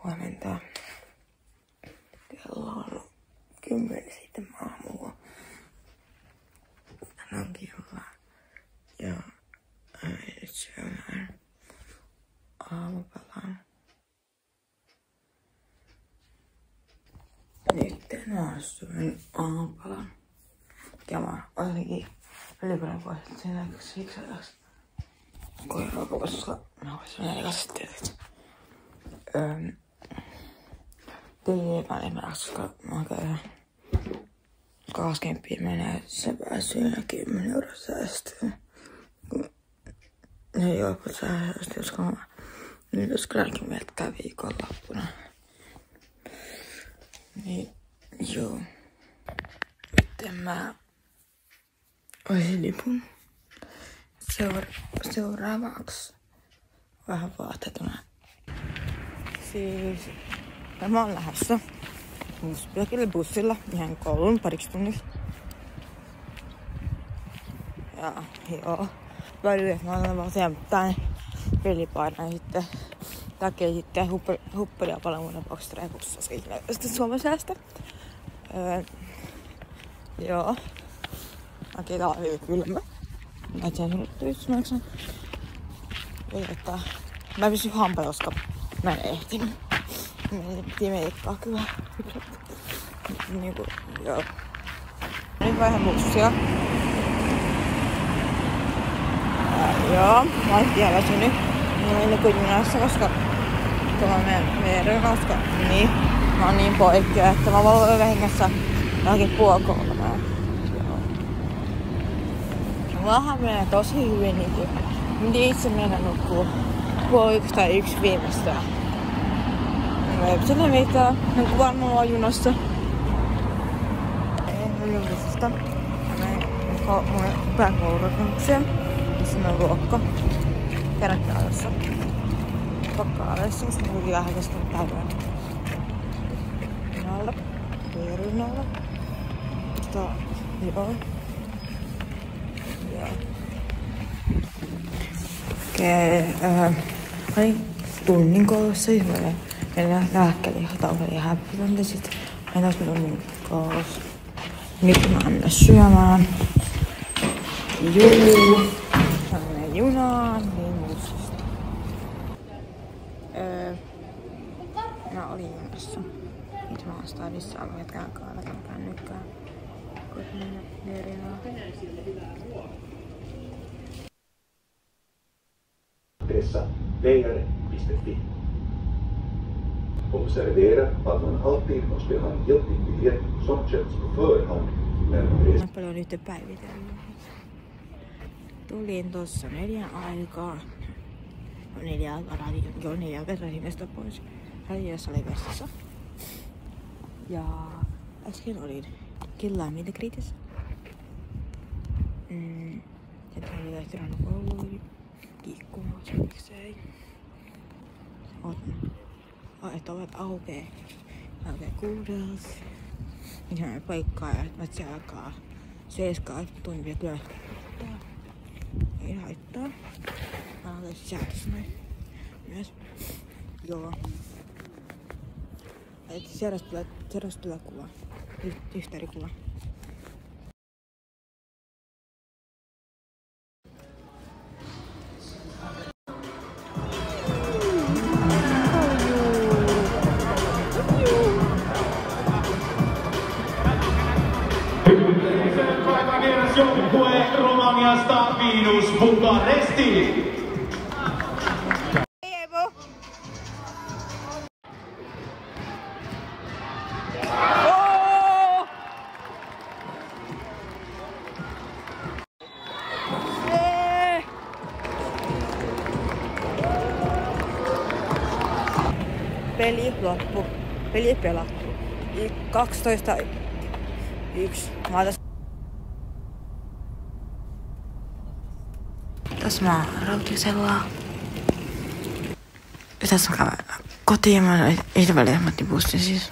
Huomenta. Kello on 10 sitten aamulla. Tänään on kiva. Ja nyt syömään aamupalan. Nyt tänään syön aamupalan. Ja mä olikin välipalin poistettu sen aikaksi siksi ajaksi. Koiraruokossa mä voisin mennä kasvatteet. Teipä niin mä koska mä käyn 20 menee, se pääsyy 10 € säästöön. Ne joukot säästöön, koska mä nyt jos kylläkin melkein viikonloppuna. Niin joo. Sitten mä olisin lipun seuraavaksi vähän vaatetuna. Siis mä oon lähdössä bussilla ihan koulun pariksi tunniksi. Ja joo, välillä mä otan vaan sen tän pelipaidan sitten takia sitten hupparia paljon muuten boxstreikussa sitten Suomen säästä. Joo. Okei, tää on hyvin kylmä. Mä etsin sunnittuissa maksan. Mä pysyn hampailla, koska mä en ehtinyt. Meidän piti meikkaa kyllä. Niinku, joo. Nyt vähän bussia. Joo, mä oon ihan väsynyt. Mulla on niin junassa, koska tuolla meidän koska niin. Mä oon niin poikkea, että mä valvoin vähingässä johonkin puolikolmea. Joo. Mullahan menee tosi hyvin niinku. Miten itse mennä nukkuu 1:30 tai 1 viimeistään. Mä ei pitää mitään. Nukkuu varmaan junassa. En julkisesta. Mä menen pääkoulutukseen. Missä on luokka. Kerran päivässä. Pakkaaleissa, koska mä kuitenkin vähän kesken päivän. Pinnalla. Piirinnalla. Joo. Joo. Okei, olin tunnin koulussa, siis mä olin lääkkeelle ihan taukolla ja häppytöntä sit. Mä olin tunnin koulussa. Nyt mä annan syömään. Juu. Mä menen junaan, niin muistista. Mä olin junassa. Nyt mä oon stadissa ollut hetken aikaa, latan kännykkää. Koit mennä Nerinaan. Leijare.fi. Observera att man alltid måste ha en giltig biljett som köps på förhand. Mä paljon nyt päivitellyt. Tulin tossa 4 aikaa. 4 aikaa radio. 4 aikaa radiosta pois. Radiossa oli vessassa. Ja äsken olin kilometrikritissä. Sitten olin lähtenyt kouluun. Kiikkumaan, miksei. Että ovet aukee 6. Ihan paikkaa ja mä se alkaa 7 tuntia kyllä. Ei haittaa. Mä olen sisältä noin myös. Joo. Seuraavaksi tulee kuva. Yhteydikuva. Joukkue Romaniasta Vinus Bukaresti. Evo. Peli loppu. Peli pelattu. 12:1. Mä otan tässä mä oon Rautisella. Tässä mä käyn kotiin. Mä oon itse välillä bussin siis.